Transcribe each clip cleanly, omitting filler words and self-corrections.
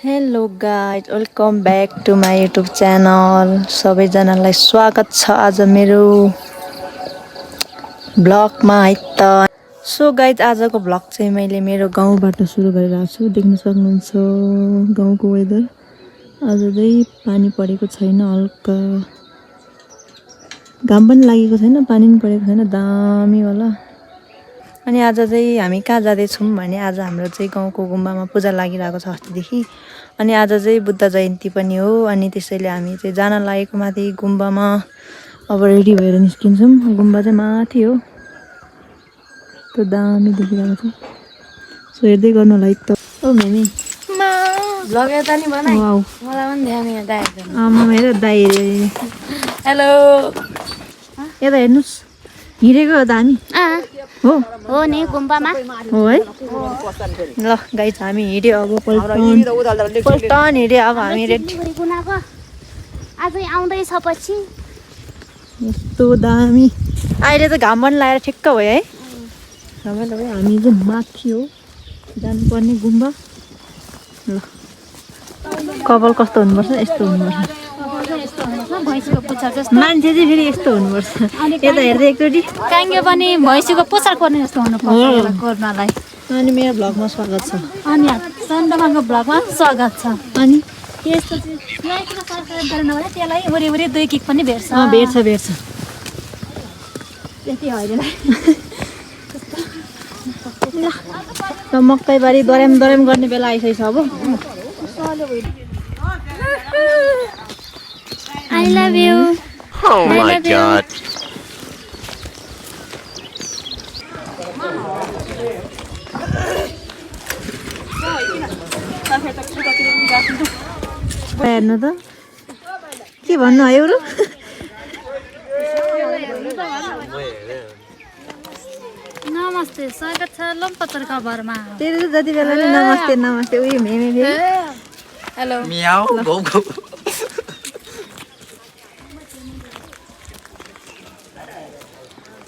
Hello guys welcome back to my YouTube channel सबैजनालाई स्वागत छ आज मेरो ब्लगमा है त। सो गाइज आजको ब्लग चाहिँ मैले मेरो गाउँबाट सुरु गरिरहेको छु। देख्न सक्नुहुन्छ गाउँको वेदर। आज चाहिँ पानी परेको छैन, हल्का घाम पनि लागेको छैन, पानी पनि परेको छैन, दामी होला। अनि आज चाहिँ हामी कहाँ जाँदैछौँ भने आज हाम्रो चाहिँ गाउँको गुम्बामा पूजा लागिरहेको छ अस्तिदेखि। अनि आज चाहिँ बुद्ध जयन्ती पनि हो। अनि त्यसैले हामी चाहिँ जान लागेको माथि गुम्बामा। अब रेडी भएर निस्किन्छौँ। गुम्बा चाहिँ माथि हो, त्यो दामी देखिरहेको छ। सो हेर्दै गर्नु होला है त। ओ मेमी लगेर त नि बनाइ वाउ मलाई पनि ध्यान यहाँ दाइ आमा हेर दाइ हेलो यता हेर्नुहोस्, हिँडेको हो त हामी हो नि गुम्बामा हो है। ल गाइस हामी हिँड्यो अब पल्टन हिँड्यो अब हामी रेडी। गुनाको आजै आउँदैछ पछि यस्तो दामी अहिले त घाम पनि लगाएर ठिक्क भयो है। रमाइलो भयो। हामी चाहिँ माथि हो जानुपर्ने गुम्बा। ल कपाल कस्तो हुनुपर्छ, यस्तो हुनुपर्छ। मान्छे चाहिँ फेरि यस्तो हुनुपर्छ। यता हेर्दै एकचोटि काङ्गे पनि भैँसीको पुच्छर पर्ने जस्तो हुनुपर्छ कोर्नलाई। अनि मेरो भ्लगमा स्वागत छ। अनि सन्दमाको ब्लगमा स्वागत छ। अनि यस्तो चाहिँ गरेन भने त्यसलाई वरिपरि 2 किक पनि भेट्छ। भेट्छ भेट्छ त्यति होइन ल मकैबारी दर्याम गर्ने बेला आइसकेछ अब। I love you. Oh my God. हेर्नु त के भन्नु है अरू। नमस्ते स्वागत छ लम्पतर खबरमा। तेरो जति बेला नि नमस्ते नमस्ते उयो मेमे hello Meow. Go go.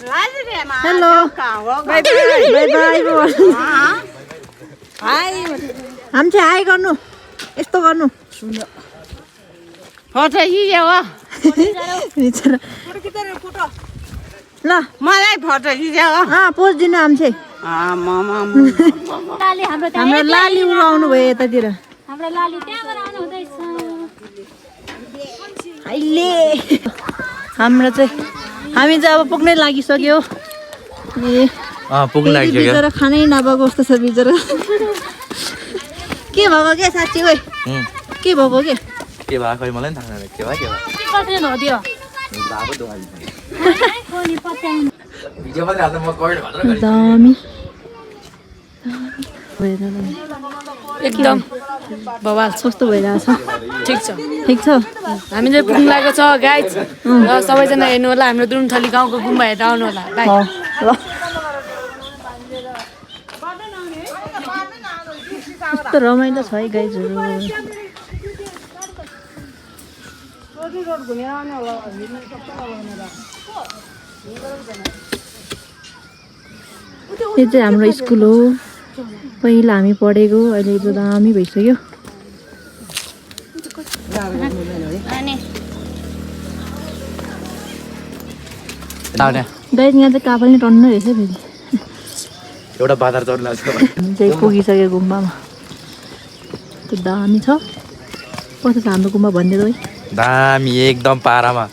Hello bye bye हामी चाहिँ हाई गर्नु, यस्तो गर्नु। ल मलाई फोटो खिच्यो पोज दिनु हामी चाहिँ। लाली हाम्रो लाली उडाउनु भयो यतातिर हाम्रो लाली त्यहाँबाट आउनु हुँदैछ। अहिले हाम्रो चाहिँ हामी चाहिँ अब पुग्नै लागिसक्यो। ए पुग्न लागिसक्यो। बिचरा खानै नभएको जस्तो छ बिचरा। के भएको के साँच्ची ओइ के भएको के भएको खै मलाई पनि थाहा छैन के भयो कसले नदियो बाबु दोहाली कोनी पत्याउनु भिडियो पनि हाल्नु म कमेन्ट मात्र गरेँ। दामी एकदम बवाल कस्तो भइरहेछ? ठिक छ। ठिक छ। हामी चाहिँ पुग्नु लागेको छ गाइज र सबैजना हेर्नु होला हाम्रो दुरुमथली गाउँको गुम्बा हेर्न आउनु होला। बाई ल कस्तो रमाइलो छ है गाइजहरू। यो चाहिँ हाम्रो स्कुल हो, पहिला हामी पढेको, अहिले त दामी भइसक्यो। गाइज यहाँ चाहिँ कापल नि टन्न रहेछ फेरि। एउटा बाजार चढ्नु लाग्छ। हामी चाहिँ पुगिसक्यो गुम्बामा। त्यो दामी छ। कस्तो छ हाम्रो गुम्बा भनिदिनु है। दामी एकदम पारामा।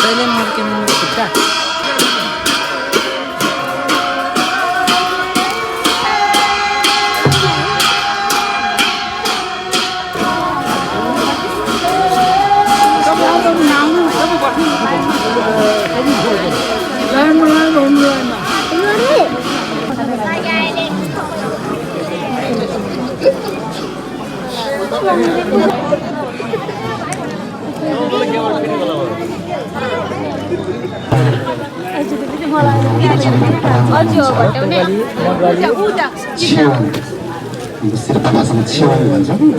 Australian market में कितना सिर्फ छिवाङ भन्छ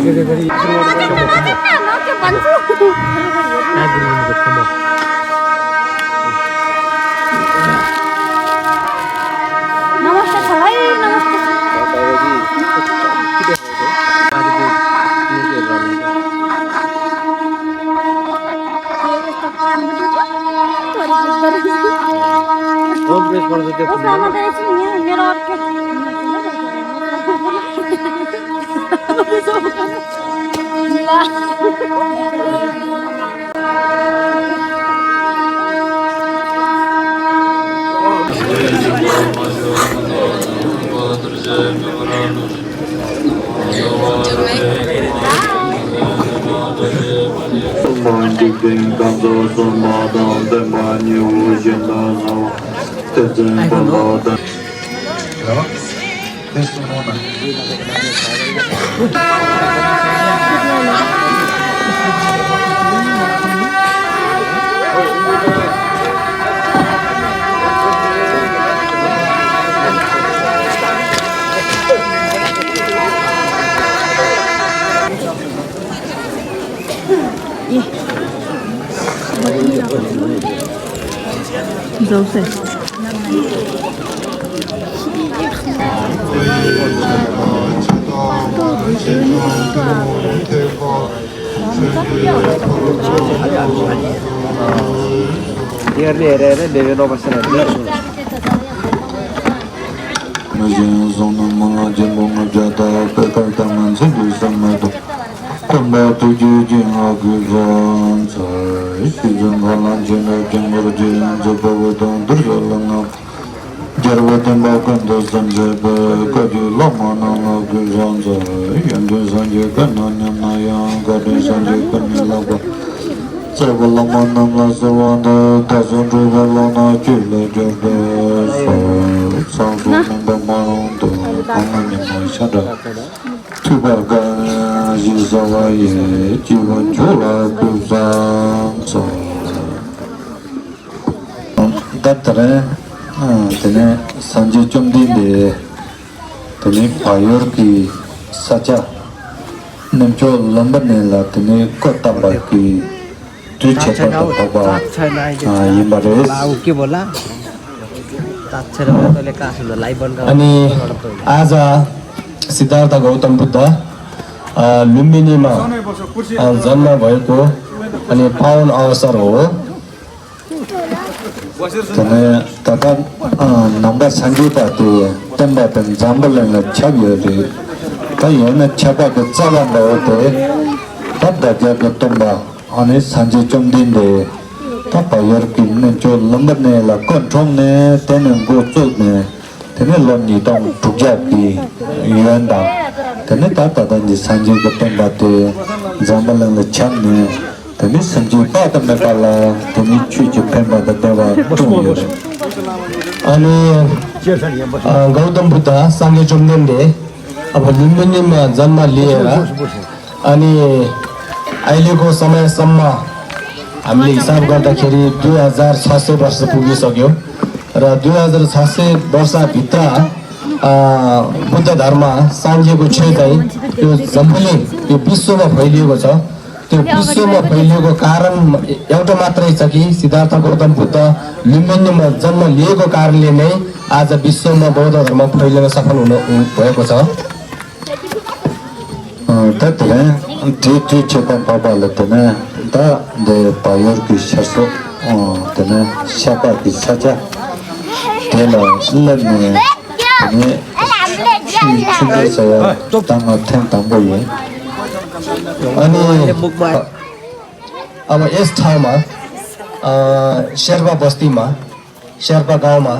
संजय चुमदी ने तने फायर की सजा नमचो लंबन ने ला तने कोटा बाकी तुझे पता बाबा ये मरेस के बोला ताच्छर बोले कासुला लाइभ बन अनि आज सिद्धार्थ गौतम बुद्ध लुम्बिनीमा जन्म भएको अनि पावन अवसर हो तने तथा नंबर संगीता ते तंबा तन जाम्बल न छबियो ते कहीं न छपा के चलन होते तब दर्जा के तंबा अने संजय चुमदिन दे तब यार किन्ने जो लंबर ने ला कंट्रोल ने तेने गो चोल ने तेने लोनी तो पुजा की युवांडा तेने ताता तंजी संजय के तंबा ते जाम्बल न छन ने तने संजय पाता में काला तने चुच पेंबा दबा टूंगे अनि गौतम बुद्ध संजय चुमदिनले अब लुम्बिनीमा जन्म लिएर अनि अहिलेको समयसम्म हामीले हिसाब गर्दाखेरि 2600 वर्ष पुगिसक्यो र 2600 वर्षभित्र बुद्ध धर्म साङ्गेको क्षेत्र चाहिँ त्यो जम्मै यो विश्वमा फैलिएको छ त्यो विश्वमा फैलिएको कारण एउटा मात्रै छ कि सिद्धार्थ गौतम बुद्ध लुम्बिनीमा जन्म लिएको कारणले नै आज विश्वमा बौद्ध धर्म फैलिन सफल हुनु भएको छ तत्ले टी चेपन पापाले तने ता दे पायर की सरसो तने शापा की सजा तेला लन्ने तने चुने saya तंग थें तंग बोये अनि अब यस ठाउँमा शेर्पा बस्तीमा शेर्पा गाउँमा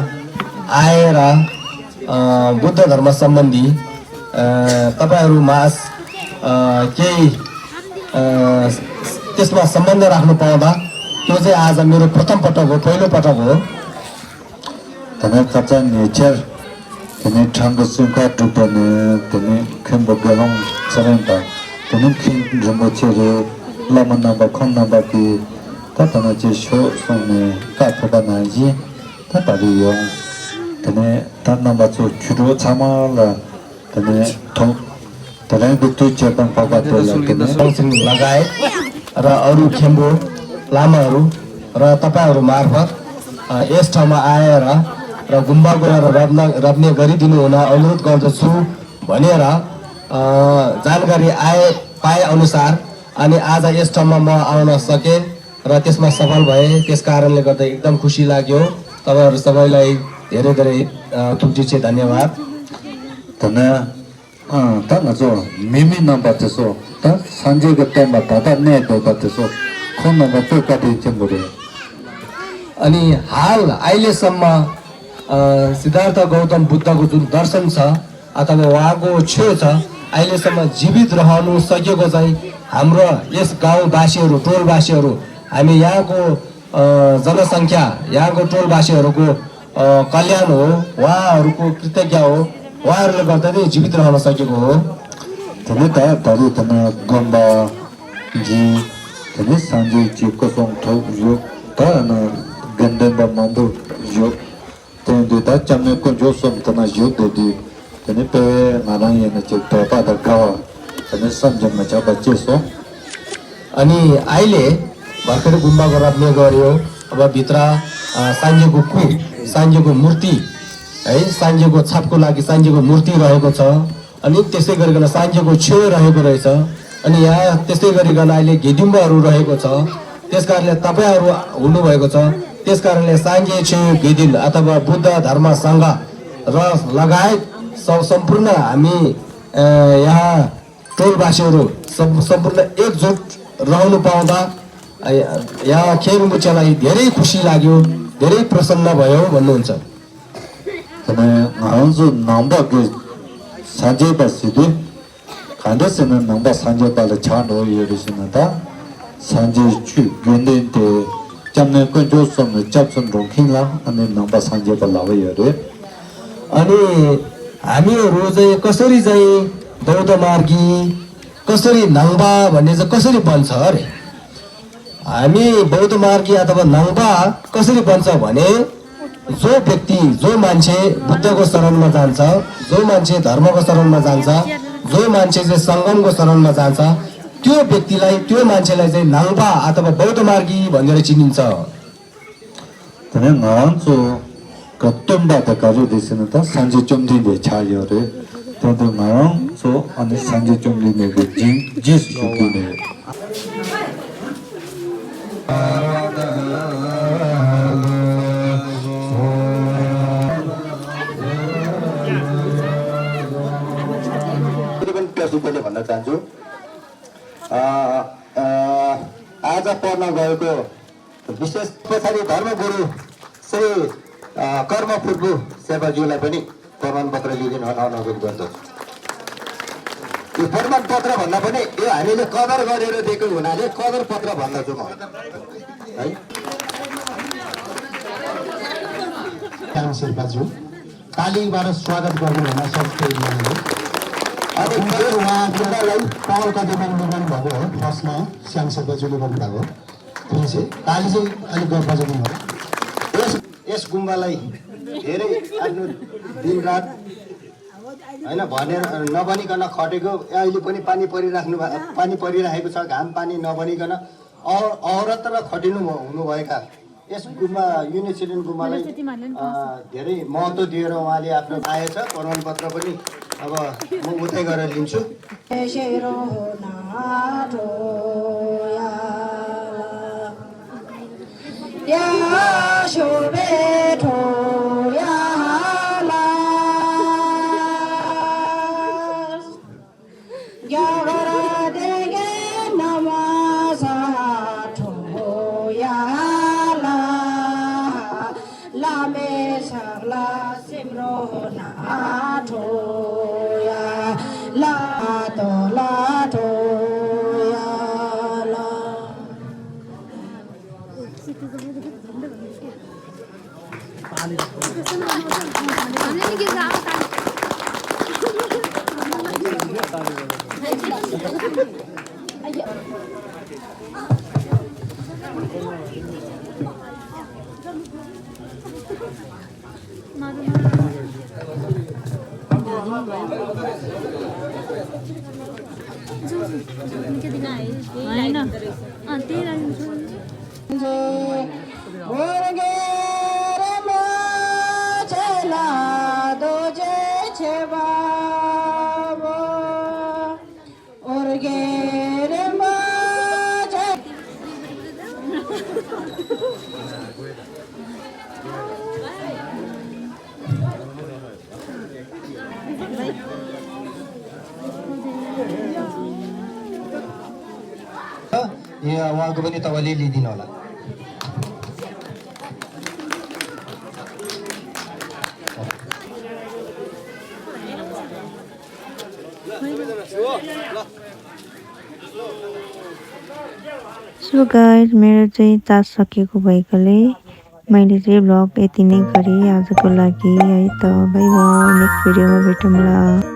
आएर बुद्ध धर्म सम्बन्धी तपाईहरू माझ केही त्यसमा सम्बन्ध राख्नु पाउँदा त्यो चाहिँ आज मेरो प्रथम पटक हो, पहिलो पटक हो। तने कचा नेचर तने ठंग सुका टुपने तने खेम बगलम चरंता तने खेम जमोचेरे लमना बखना बाकी ता तने जे शो सोने का फटा नाजी ता पारियो तने ता नम्बर चो छुरो छमाला तने थौ तने गुतु चेपन पापा तोला तने संसिङ लगाए र अरू खेम्बो लामाहरू र तपाईहरू मार्फत यस ठाउँमा आएर र गुम्बा गएर रप्ने गरिदिनु हुन अनुरोध गर्दछु भनेर जानकारी पाए अनुसार अनि आज यस ठाउँमा म आउन सके र त्यसमा सफल भए। त्यस कारणले गर्दा एकदम खुसी लाग्यो। तपाईहरू सबैलाई धेरै धेरै थुप्रै चाहिँ धन्यवाद। तने ता नजो मिमी नम्बर त्यसो ता संजयको टाइममा दादा ने दादा त्यसो खोन नम्बर त्यो काटे चेम्बुरे अनि हाल अहिलेसम्म सिद्धार्थ गौतम बुद्धको जुन दर्शन छ अथवा उहाँको छेउ छ अहिलेसम्म जीवित रहनु सकेको चाहिँ हाम्रो यस गाउँवासीहरू टोलवासीहरू हामी यहाँको जनसङ्ख्या यहाँको टोलवासीहरूको कल्याण हो, उहाँहरूको कृतज्ञ हो। उहाँहरूले गर्दा नै जीवित रहन सकेको हो। तने ता तारु तने गम्बा जी तने संजय जी को सोंग थौ यो ता न गंदन बा मंदो यो तने ता चमे को जो सोम तना यो दे दी तने पे नारायण ने चे तोपा द गावा तने समझन में जा बच्चे सो अनि अहिले भर्खर गुम्बा गराउने गर्यो। अब भित्र सान्जेको मूर्ति है, सान्जेको छापको लागि सान्जेको मूर्ति रहेको छ। अनि त्यसै गरिकन सान्जेको छेउ रहेको रहेछ। अनि यहाँ त्यस्तै गरिकन अहिले घिदिम्बहरू रहेको छ। त्यस कारणले तपाईहरू हुनुभएको छ। त्यस कारणले सान्जे छेउ घिदिन अथवा बुद्ध धर्म सङ्घ र लगायत सम्पूर्ण हामी यहाँ टोलवासीहरू सम्पूर्ण एकजुट रहनु पाउँदा यहाँ खेलमुचेलाई धेरै खुसी लाग्यो, धेरै प्रसन्न भयो भन्नुहुन्छ। तने आउँजो नम्बर के संजय बसिदि खान्देसन नम्बर संजय बाले छान हो यो दिसनता संजय छु गेन्दे ते चम्ने को जो सोम चप्सन रोकिला अनि नम्बर संजय बलावे यो अनि हामीहरू चाहिँ कसरी चाहिँ बौद्ध मार्गी कसरी नाङ्बा भन्ने चाहिँ कसरी बन्छ अरे। हामी बौद्ध मार्गी अथवा नाङ्बा कसरी बन्छ भने जो व्यक्ति जो मान्छे बुद्धको शरणमा जान्छ, जो मान्छे धर्मको शरणमा जान्छ, जो मान्छे चाहिँ सङ्गमको शरणमा जान्छ त्यो व्यक्तिलाई त्यो मान्छेलाई चाहिँ नाङ्बा अथवा बौद्ध मार्गी भनेर चिनिन्छ। तने नान्सो कत्तुम्बा त काजु दिसनता संजय चुम्दी दे छायो रे तने नान्सो अनि संजय चुम्दी ने जिस जुकी ने भन्न चाहन्छु आज पढ्न गएको विशेष पछाडि धर्मगुरु श्री कर्म फुर्बु शेर्पाज्यूलाई पनि प्रमाणपत्र लिइदिन अनुरोध गर्दछु। यो प्रमाणपत्र भन्दा पनि यो हामीले कदर गरेर दिएको हुनाले कदर पत्र भन्दछु म है। शेर्पाज्यू तालीबाट स्वागत गर्नु हुन सक्छ। अनि उहाँलाई पहल कदममा निर्माण भएको हो। फर्स्टमा श्याम शेर्पाज्यूले गर्नुभएको हो। त्यो चाहिँ ताली चाहिँ अलिक गर् बजाउनु हो। यस गुम्बालाई धेरै आफ्नो दिनरात होइन भनेर नबनिकन खटेको अहिले पनि पानी परिरहेको छ। घाम पानी नबनिकन अहरत र खटिनु हुनुभएका यस गुम्बा युनिसिडेन्ट गुम्बालाई धेरै महत्त्व दिएर उहाँले आफ्नो आएछ। प्रमाणपत्र पनि अब म उतै गरेर लिन्छु। यहाँ उहाँको पनि तपाईँले लिइदिनु होला। सो गाइस मेरो चाहिँ चार्ज सकिएको भएकोले मैले चाहिँ भ्लग यति नै गरेँ आजको लागि है त। बाइ बाइ, नेक्स्ट भिडियोमा भेटौँला।